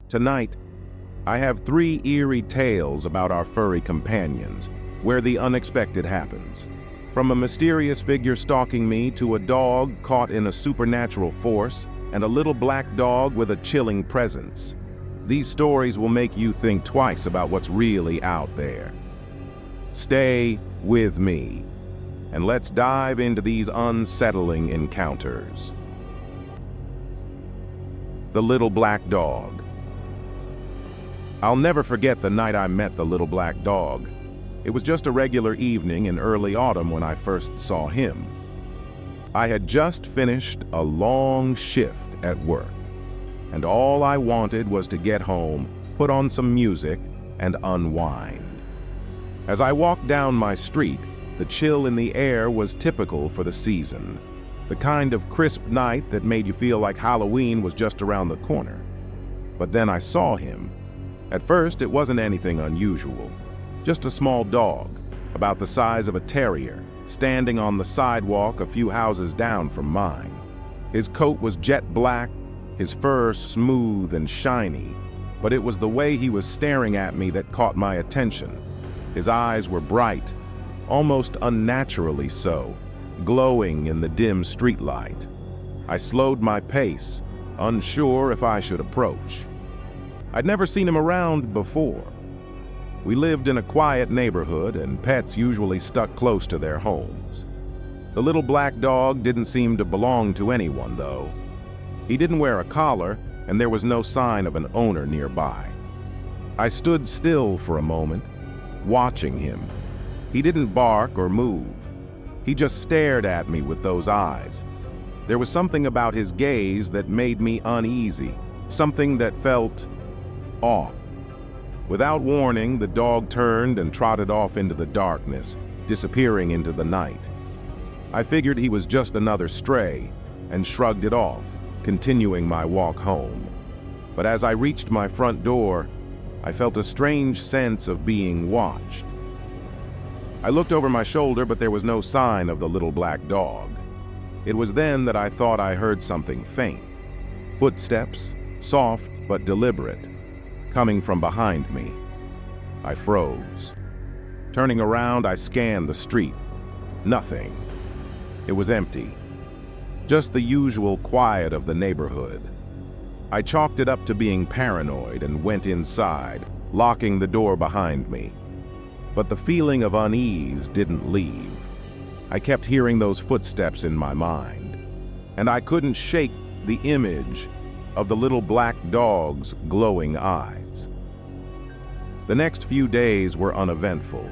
Tonight, I have 3 eerie tales about our furry companions, where the unexpected happens. From a mysterious figure stalking me to a dog caught in a supernatural force and a little black dog with a chilling presence. These stories will make you think twice about what's really out there. Stay with me, and let's dive into these unsettling encounters. The little black dog. I'll never forget the night I met the little black dog. It was just a regular evening in early autumn when I first saw him. I had just finished a long shift at work, and all I wanted was to get home, put on some music, and unwind. As I walked down my street, the chill in the air was typical for the season, the kind of crisp night that made you feel like Halloween was just around the corner. But then I saw him. At first, it wasn't anything unusual. Just a small dog, about the size of a terrier, standing on the sidewalk a few houses down from mine. His coat was jet black, his fur smooth and shiny, but it was the way he was staring at me that caught my attention. His eyes were bright, almost unnaturally so, glowing in the dim streetlight. I slowed my pace, unsure if I should approach. I'd never seen him around before. We lived in a quiet neighborhood, and pets usually stuck close to their homes. The little black dog didn't seem to belong to anyone, though. He didn't wear a collar, and there was no sign of an owner nearby. I stood still for a moment, watching him. He didn't bark or move. He just stared at me with those eyes. There was something about his gaze that made me uneasy, something that felt off. Without warning, the dog turned and trotted off into the darkness, disappearing into the night. I figured he was just another stray and shrugged it off, continuing my walk home. But as I reached my front door, I felt a strange sense of being watched. I looked over my shoulder, but there was no sign of the little black dog. It was then that I thought I heard something faint. Footsteps, soft but deliberate, coming from behind me. I froze. Turning around, I scanned the street. Nothing. It was empty. Just the usual quiet of the neighborhood. I chalked it up to being paranoid and went inside, locking the door behind me. But the feeling of unease didn't leave. I kept hearing those footsteps in my mind, and I couldn't shake the image of the little black dog's glowing eyes. The next few days were uneventful,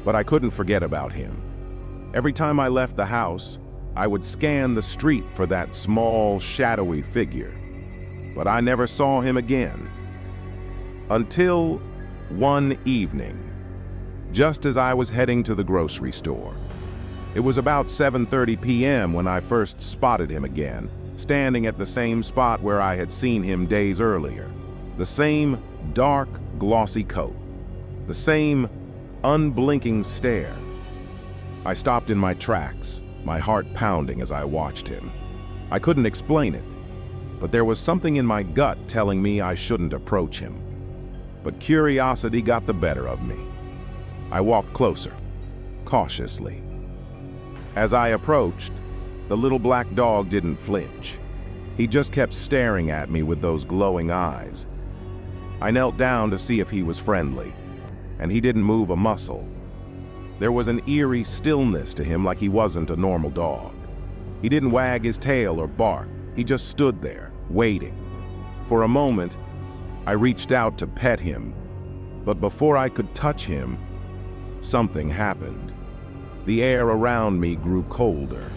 but I couldn't forget about him. Every time I left the house, I would scan the street for that small, shadowy figure, but I never saw him again. Until one evening, just as I was heading to the grocery store. It was about 7:30 p.m. when I first spotted him again, standing at the same spot where I had seen him days earlier. The same dark, glossy coat. The same unblinking stare. I stopped in my tracks, my heart pounding as I watched him. I couldn't explain it, but there was something in my gut telling me I shouldn't approach him. But curiosity got the better of me. I walked closer, cautiously. As I approached, the little black dog didn't flinch. He just kept staring at me with those glowing eyes. I knelt down to see if he was friendly, and he didn't move a muscle. There was an eerie stillness to him, like he wasn't a normal dog. He didn't wag his tail or bark. He just stood there, waiting. For a moment, I reached out to pet him, but before I could touch him, something happened. The air around me grew colder.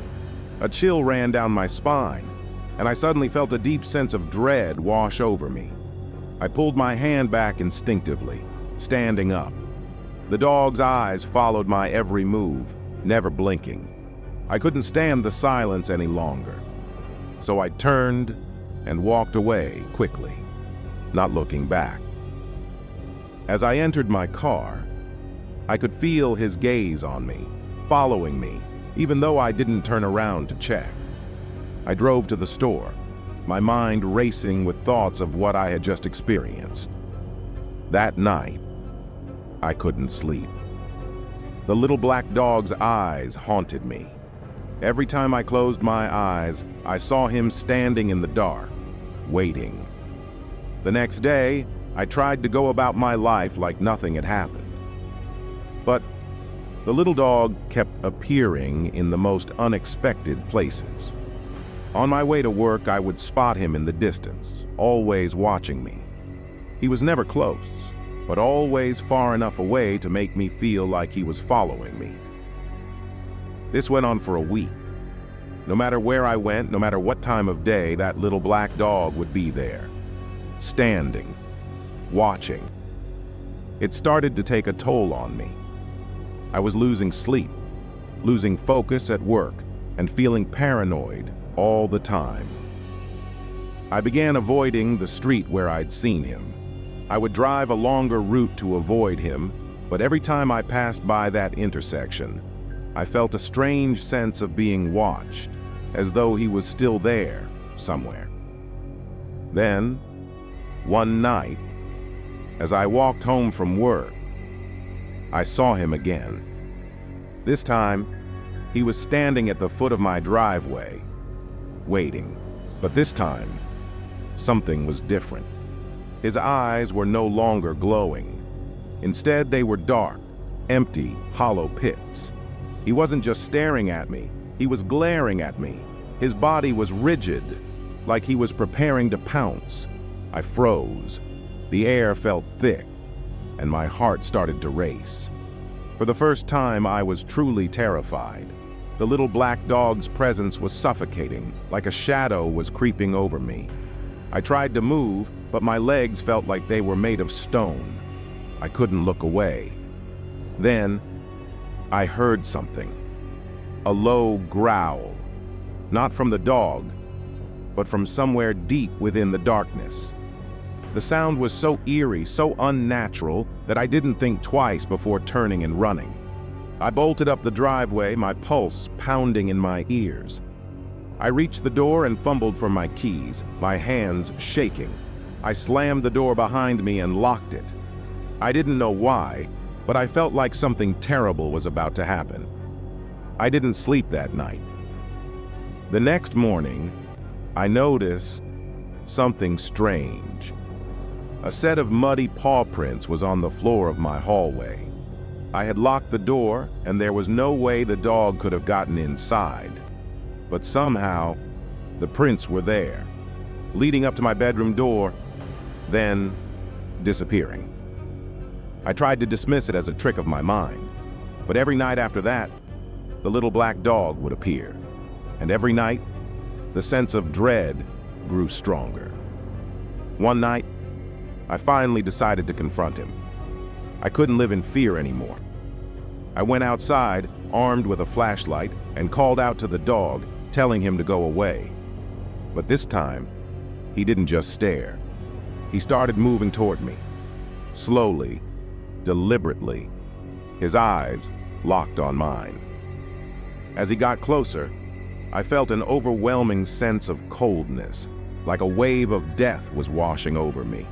A chill ran down my spine, and I suddenly felt a deep sense of dread wash over me. I pulled my hand back instinctively, standing up. The dog's eyes followed my every move, never blinking. I couldn't stand the silence any longer, so I turned and walked away quickly, not looking back. As I entered my car, I could feel his gaze on me, following me, even though I didn't turn around to check. I drove to the store, my mind racing with thoughts of what I had just experienced. That night, I couldn't sleep. The little black dog's eyes haunted me. Every time I closed my eyes, I saw him standing in the dark, waiting. The next day, I tried to go about my life like nothing had happened. But the little dog kept appearing in the most unexpected places. On my way to work, I would spot him in the distance, always watching me. He was never close, but always far enough away to make me feel like he was following me. This went on for a week. No matter where I went, no matter what time of day, that little black dog would be there, standing, watching. It started to take a toll on me. I was losing sleep, losing focus at work, and feeling paranoid all the time. I began avoiding the street where I'd seen him. I would drive a longer route to avoid him, but every time I passed by that intersection, I felt a strange sense of being watched, as though he was still there somewhere. Then, one night, as I walked home from work, I saw him again. This time, he was standing at the foot of my driveway, waiting. But this time, something was different. His eyes were no longer glowing. Instead, they were dark, empty, hollow pits. He wasn't just staring at me, he was glaring at me. His body was rigid, like he was preparing to pounce. I froze. The air felt thick, and my heart started to race. For the first time, I was truly terrified. The little black dog's presence was suffocating, like a shadow was creeping over me. I tried to move, but my legs felt like they were made of stone. I couldn't look away. Then, I heard something. A low growl. Not from the dog, but from somewhere deep within the darkness. The sound was so eerie, so unnatural, that I didn't think twice before turning and running. I bolted up the driveway, my pulse pounding in my ears. I reached the door and fumbled for my keys, my hands shaking. I slammed the door behind me and locked it. I didn't know why, but I felt like something terrible was about to happen. I didn't sleep that night. The next morning, I noticed something strange. A set of muddy paw prints was on the floor of my hallway. I had locked the door, and there was no way the dog could have gotten inside. But somehow, the prints were there, leading up to my bedroom door, then disappearing. I tried to dismiss it as a trick of my mind, but every night after that, the little black dog would appear. And every night, the sense of dread grew stronger. One night, I finally decided to confront him. I couldn't live in fear anymore. I went outside, armed with a flashlight, and called out to the dog, telling him to go away. But this time, he didn't just stare. He started moving toward me. Slowly, deliberately, his eyes locked on mine. As he got closer, I felt an overwhelming sense of coldness, like a wave of death was washing over me.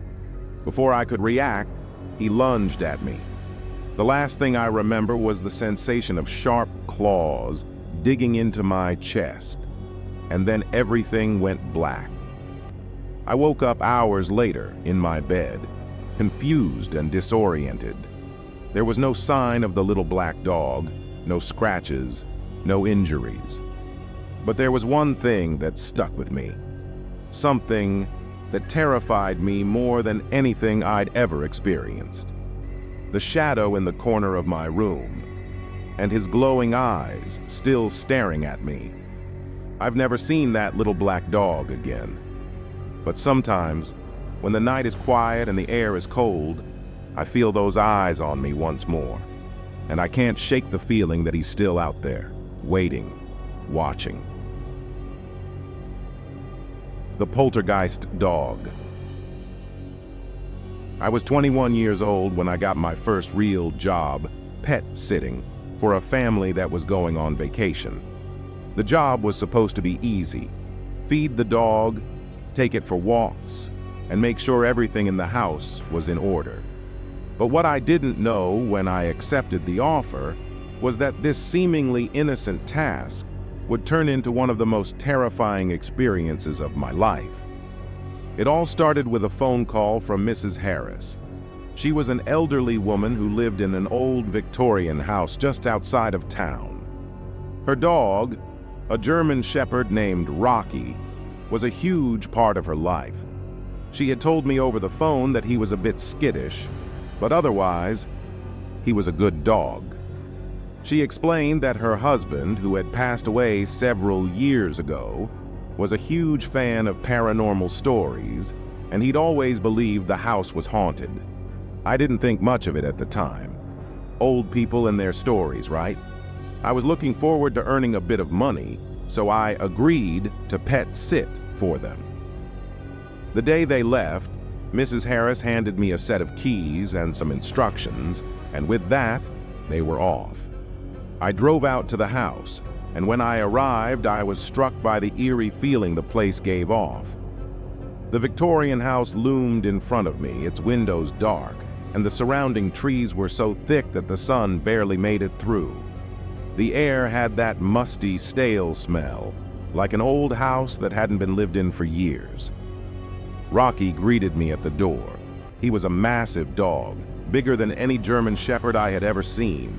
Before I could react, he lunged at me. The last thing I remember was the sensation of sharp claws digging into my chest, and then everything went black. I woke up hours later in my bed, confused and disoriented. There was no sign of the little black dog, no scratches, no injuries. But there was one thing that stuck with me, something that terrified me more than anything I'd ever experienced. The shadow in the corner of my room, and his glowing eyes still staring at me. I've never seen that little black dog again. But sometimes, when the night is quiet and the air is cold, I feel those eyes on me once more. And I can't shake the feeling that he's still out there, waiting, watching. The Poltergeist dog. I was 21 years old when I got my first real job, pet sitting, for a family that was going on vacation. The job was supposed to be easy. Feed the dog, take it for walks, and make sure everything in the house was in order. But what I didn't know when I accepted the offer was that this seemingly innocent task would turn into one of the most terrifying experiences of my life. It all started with a phone call from Mrs. Harris. She was an elderly woman who lived in an old Victorian house just outside of town. Her dog, a German shepherd named Rocky, was a huge part of her life. She had told me over the phone that he was a bit skittish, but otherwise, he was a good dog. She explained that her husband, who had passed away several years ago, was a huge fan of paranormal stories, and he'd always believed the house was haunted. I didn't think much of it at the time. Old people and their stories, right? I was looking forward to earning a bit of money, so I agreed to pet sit for them. The day they left, Mrs. Harris handed me a set of keys and some instructions, and with that, they were off. I drove out to the house, and when I arrived, I was struck by the eerie feeling the place gave off. The Victorian house loomed in front of me, its windows dark, and the surrounding trees were so thick that the sun barely made it through. The air had that musty, stale smell, like an old house that hadn't been lived in for years. Rocky greeted me at the door. He was a massive dog, bigger than any German shepherd I had ever seen.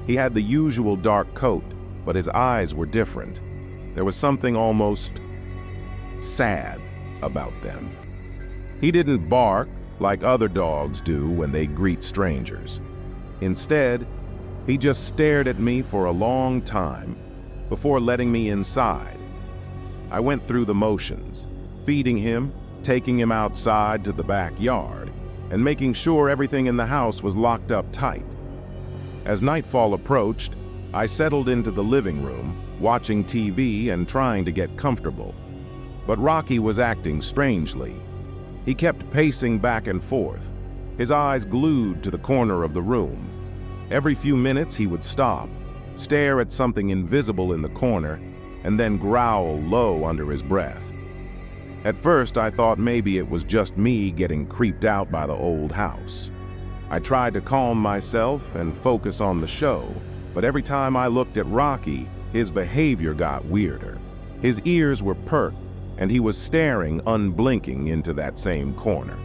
He had the usual dark coat, but his eyes were different. There was something almost sad about them. He didn't bark like other dogs do when they greet strangers. Instead, he just stared at me for a long time before letting me inside. I went through the motions, feeding him, taking him outside to the backyard, and making sure everything in the house was locked up tight. As nightfall approached, I settled into the living room, watching TV and trying to get comfortable. But Rocky was acting strangely. He kept pacing back and forth, his eyes glued to the corner of the room. Every few minutes he would stop, stare at something invisible in the corner, and then growl low under his breath. At first, I thought maybe it was just me getting creeped out by the old house. I tried to calm myself and focus on the show, but every time I looked at Rocky, his behavior got weirder. His ears were perked, and he was staring unblinking into that same corner.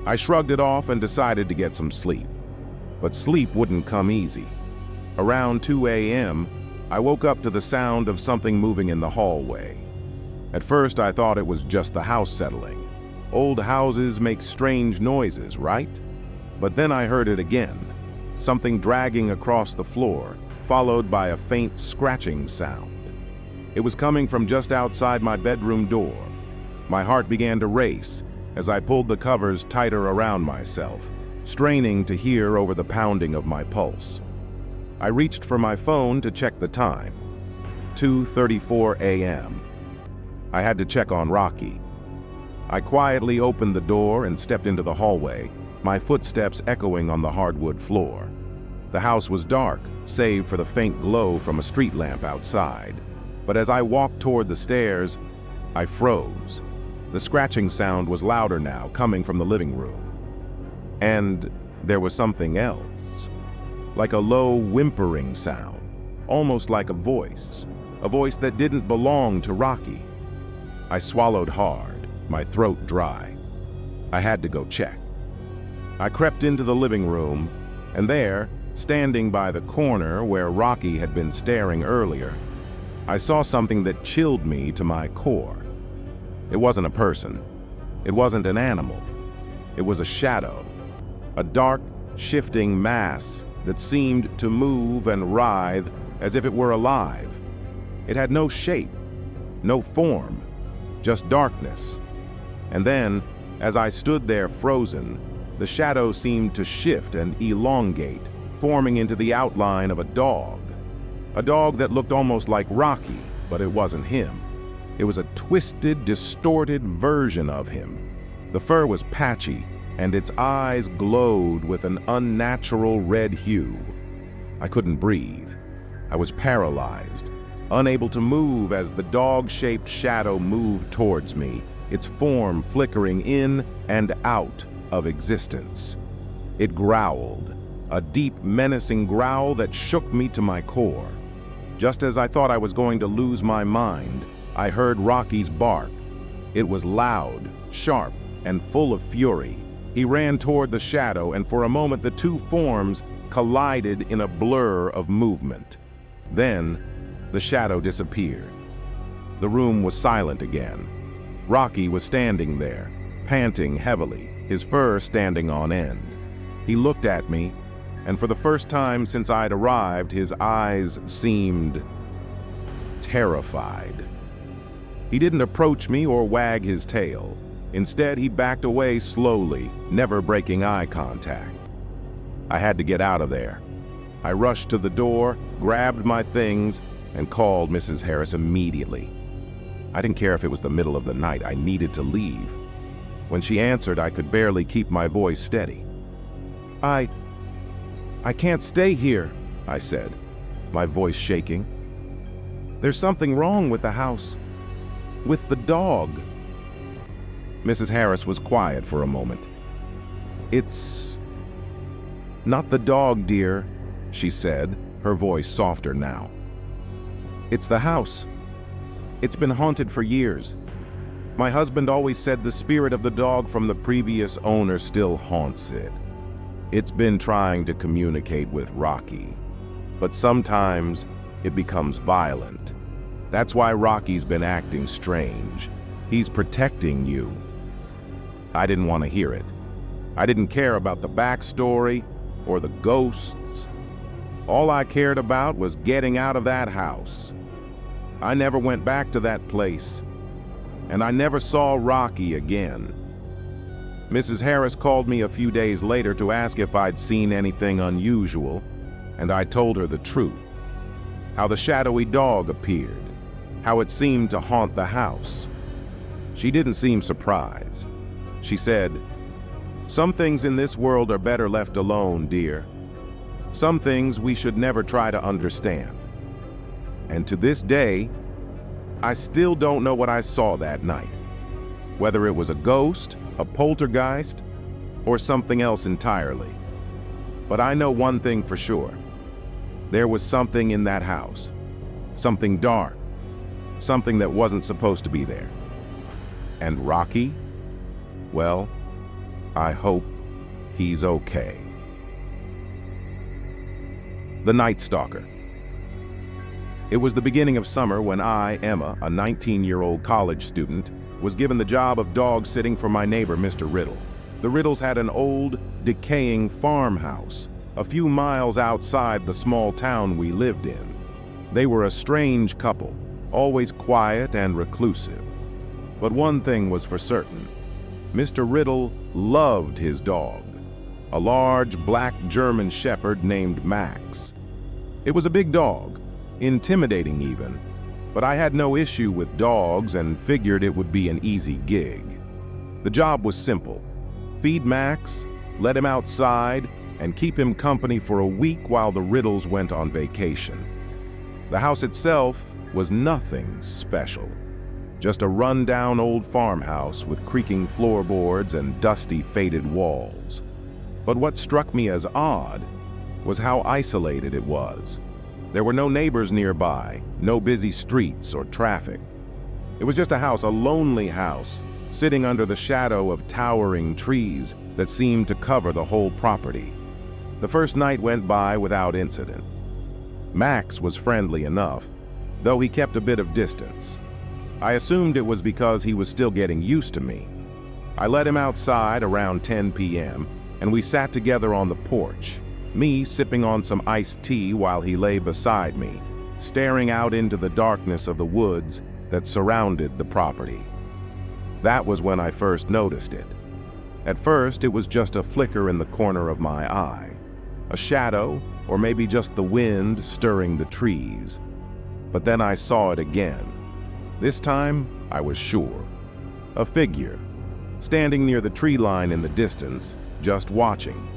I shrugged it off and decided to get some sleep. But sleep wouldn't come easy. Around 2 a.m., I woke up to the sound of something moving in the hallway. At first, I thought it was just the house settling. Old houses make strange noises, right? But then I heard it again, something dragging across the floor, followed by a faint scratching sound. It was coming from just outside my bedroom door. My heart began to race as I pulled the covers tighter around myself, straining to hear over the pounding of my pulse. I reached for my phone to check the time. 2:34 a.m. I had to check on Rocky. I quietly opened the door and stepped into the hallway, my footsteps echoing on the hardwood floor. The house was dark, save for the faint glow from a street lamp outside. But as I walked toward the stairs, I froze. The scratching sound was louder now, coming from the living room. And there was something else, like a low whimpering sound, almost like a voice that didn't belong to Rocky. I swallowed hard, my throat dry. I had to go check. I crept into the living room, and there, standing by the corner where Rocky had been staring earlier, I saw something that chilled me to my core. It wasn't a person. It wasn't an animal. It was a shadow, a dark, shifting mass that seemed to move and writhe as if it were alive. It had no shape, no form, just darkness. And then, as I stood there frozen, the shadow seemed to shift and elongate, forming into the outline of a dog. A dog that looked almost like Rocky, but it wasn't him. It was a twisted, distorted version of him. The fur was patchy, and its eyes glowed with an unnatural red hue. I couldn't breathe. I was paralyzed, unable to move as the dog-shaped shadow moved towards me, its form flickering in and out of existence. It growled, a deep, menacing growl that shook me to my core. Just as I thought I was going to lose my mind, I heard Rocky's bark. It was loud, sharp, and full of fury. He ran toward the shadow, and for a moment the two forms collided in a blur of movement. Then, the shadow disappeared. The room was silent again. Rocky was standing there, panting heavily, his fur standing on end. He looked at me, and for the first time since I'd arrived, his eyes seemed terrified. He didn't approach me or wag his tail. Instead, he backed away slowly, never breaking eye contact. I had to get out of there. I rushed to the door, grabbed my things, and called Mrs. Harris immediately. I didn't care if it was the middle of the night. I needed to leave. When she answered, I could barely keep my voice steady. I can't stay here," I said, my voice shaking. "There's something wrong with the house. With the dog." Mrs. Harris was quiet for a moment. "It's not the dog, dear," she said, her voice softer now. "It's the house. It's been haunted for years. My husband always said the spirit of the dog from the previous owner still haunts it. It's been trying to communicate with Rocky, but sometimes it becomes violent. That's why Rocky's been acting strange. He's protecting you." I didn't want to hear it. I didn't care about the backstory or the ghosts. All I cared about was getting out of that house. I never went back to that place, and I never saw Rocky again. Mrs. Harris called me a few days later to ask if I'd seen anything unusual, and I told her the truth. How the shadowy dog appeared, how it seemed to haunt the house. She didn't seem surprised. She said, "Some things in this world are better left alone, dear. Some things we should never try to understand." And to this day, I still don't know what I saw that night. Whether it was a ghost, a poltergeist, or something else entirely. But I know one thing for sure. There was something in that house. Something dark. Something that wasn't supposed to be there. And Rocky? Well, I hope he's okay. The Night Stalker. It was the beginning of summer when I, Emma, a 19-year-old college student, was given the job of dog sitting for my neighbor, Mr. Riddle. The Riddles had an old, decaying farmhouse a few miles outside the small town we lived in. They were a strange couple, always quiet and reclusive. But one thing was for certain. Mr. Riddle loved his dog, a large black German shepherd named Max. It was a big dog, intimidating even, but I had no issue with dogs and figured it would be an easy gig. The job was simple. Feed Max, let him outside, and keep him company for a week while the Riddles went on vacation. The house itself was nothing special. Just a run-down old farmhouse with creaking floorboards and dusty, faded walls. But what struck me as odd was how isolated it was. There were no neighbors nearby, no busy streets or traffic. It was just a house, a lonely house, sitting under the shadow of towering trees that seemed to cover the whole property. The first night went by without incident. Max was friendly enough, though he kept a bit of distance. I assumed it was because he was still getting used to me. I let him outside around 10 p.m., and we sat together on the porch, me sipping on some iced tea while he lay beside me, staring out into the darkness of the woods that surrounded the property. That was when I first noticed it. At first, it was just a flicker in the corner of my eye, a shadow, or maybe just the wind stirring the trees. But then I saw it again. This time, I was sure. A figure, standing near the tree line in the distance, just watching.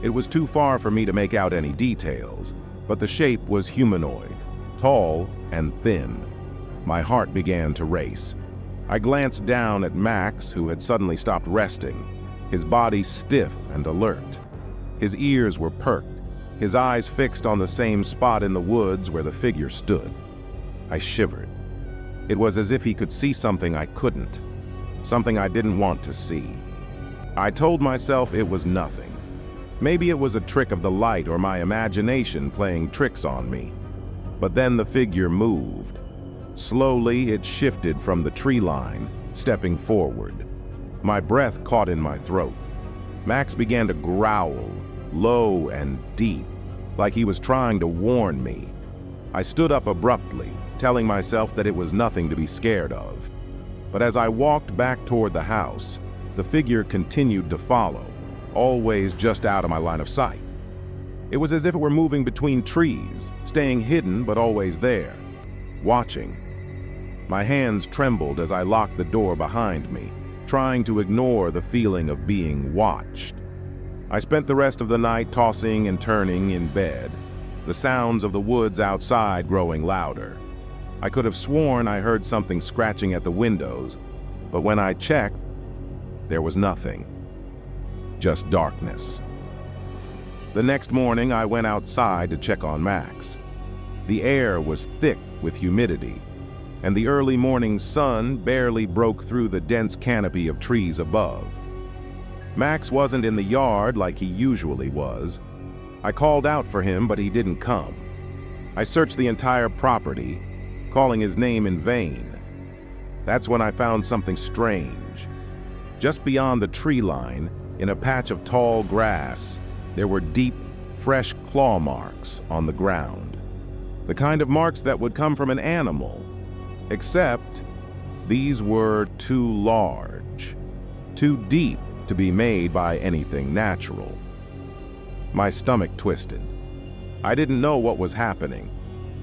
It was too far for me to make out any details, but the shape was humanoid, tall and thin. My heart began to race. I glanced down at Max, who had suddenly stopped resting, his body stiff and alert. His ears were perked, his eyes fixed on the same spot in the woods where the figure stood. I shivered. It was as if he could see something I couldn't, something I didn't want to see. I told myself it was nothing. Maybe it was a trick of the light or my imagination playing tricks on me. But then the figure moved. Slowly, it shifted from the tree line, stepping forward. My breath caught in my throat. Max began to growl, low and deep, like he was trying to warn me. I stood up abruptly, telling myself that it was nothing to be scared of. But as I walked back toward the house, the figure continued to follow, always just out of my line of sight. It was as if it were moving between trees, staying hidden but always there, watching. My hands trembled as I locked the door behind me, trying to ignore the feeling of being watched. I spent the rest of the night tossing and turning in bed, the sounds of the woods outside growing louder. I could have sworn I heard something scratching at the windows, but when I checked, there was nothing. Just darkness. The next morning, I went outside to check on Max. The air was thick with humidity, and the early morning sun barely broke through the dense canopy of trees above. Max wasn't in the yard like he usually was. I called out for him, but he didn't come. I searched the entire property, calling his name in vain. That's when I found something strange. Just beyond the tree line, in a patch of tall grass, there were deep, fresh claw marks on the ground. The kind of marks that would come from an animal, except these were too large, too deep to be made by anything natural. My stomach twisted. I didn't know what was happening,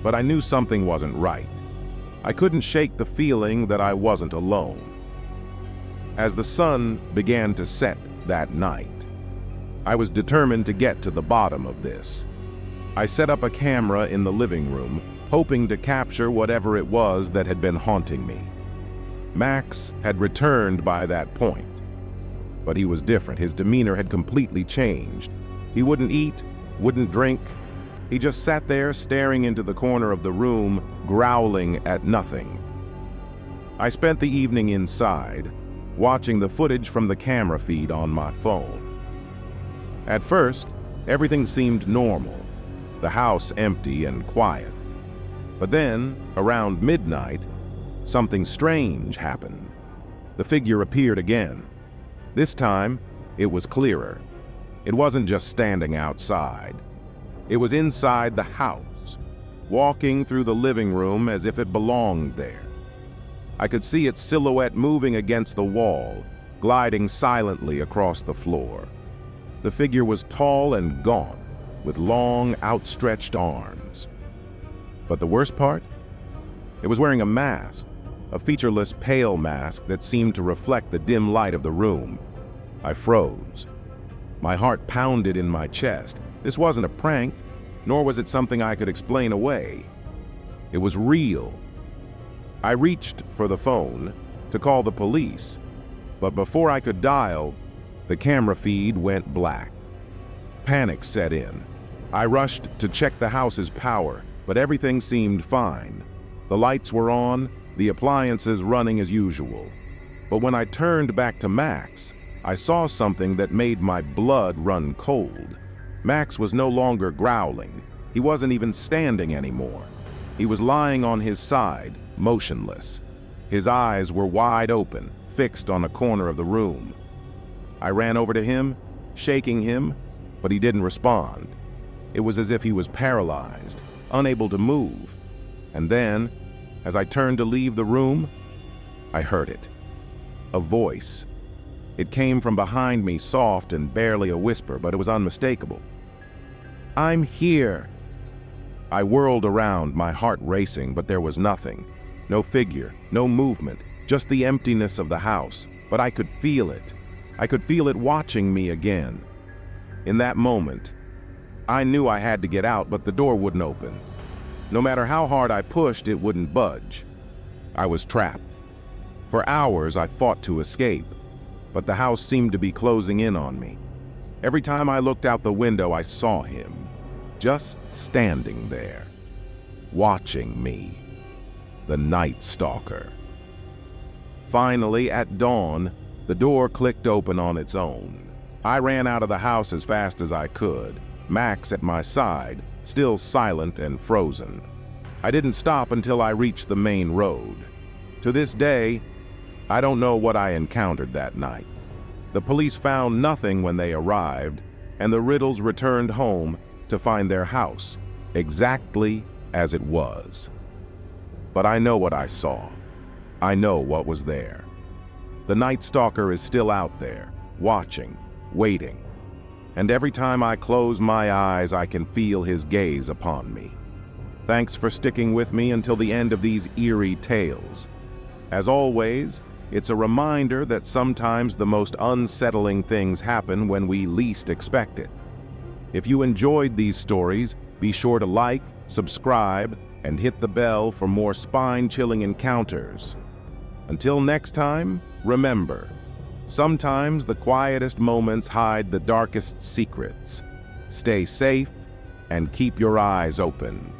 but I knew something wasn't right. I couldn't shake the feeling that I wasn't alone. As the sun began to set that night, I was determined to get to the bottom of this. I set up a camera in the living room, hoping to capture whatever it was that had been haunting me. Max had returned by that point, but he was different. His demeanor had completely changed. He wouldn't eat, wouldn't drink. He just sat there staring into the corner of the room, growling at nothing. I spent the evening inside, watching the footage from the camera feed on my phone. At first, everything seemed normal, the house empty and quiet. But then, around midnight, something strange happened. The figure appeared again. This time, it was clearer. It wasn't just standing outside. It was inside the house, walking through the living room as if it belonged there. I could see its silhouette moving against the wall, gliding silently across the floor. The figure was tall and gaunt, with long, outstretched arms. But the worst part? It was wearing a mask, a featureless, pale mask that seemed to reflect the dim light of the room. I froze. My heart pounded in my chest. This wasn't a prank, nor was it something I could explain away. It was real. I reached for the phone to call the police, but before I could dial, the camera feed went black. Panic set in. I rushed to check the house's power, but everything seemed fine. The lights were on, the appliances running as usual. But when I turned back to Max, I saw something that made my blood run cold. Max was no longer growling. He wasn't even standing anymore. He was lying on his side, motionless. His eyes were wide open, fixed on a corner of the room. I ran over to him, shaking him, but he didn't respond. It was as if he was paralyzed, unable to move. And then, as I turned to leave the room, I heard it. A voice. It came from behind me, soft and barely a whisper, but it was unmistakable. "I'm here." I whirled around, my heart racing, but there was nothing. No figure, no movement, just the emptiness of the house. But I could feel it. I could feel it watching me again. In that moment, I knew I had to get out, but the door wouldn't open. No matter how hard I pushed, it wouldn't budge. I was trapped. For hours, I fought to escape, but the house seemed to be closing in on me. Every time I looked out the window, I saw him, just standing there, watching me, the Night Stalker. Finally, at dawn, the door clicked open on its own. I ran out of the house as fast as I could, Max at my side, still silent and frozen. I didn't stop until I reached the main road. To this day, I don't know what I encountered that night. The police found nothing when they arrived, and the Riddles returned home to find their house exactly as it was. But I know what I saw. I know what was there. The Night Stalker is still out there, watching, waiting. And every time I close my eyes, I can feel his gaze upon me. Thanks for sticking with me until the end of these eerie tales. As always, it's a reminder that sometimes the most unsettling things happen when we least expect it. If you enjoyed these stories, be sure to like, subscribe, and hit the bell for more spine-chilling encounters. Until next time, remember, sometimes the quietest moments hide the darkest secrets. Stay safe and keep your eyes open.